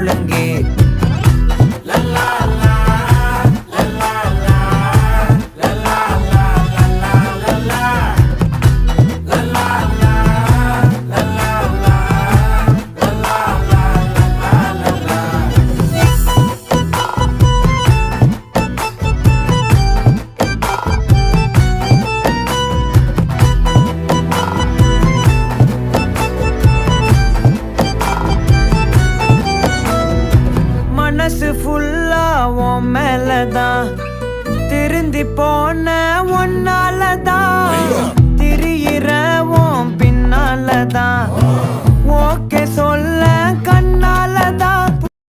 முழங்கே மனசு ஃபுல்லா உன் மேலதான் திருந்தி போன ஒன்னாலதான் திரியிற உன் பின்னாலதான் ஓகே சொல்ல கண்ணாலதான்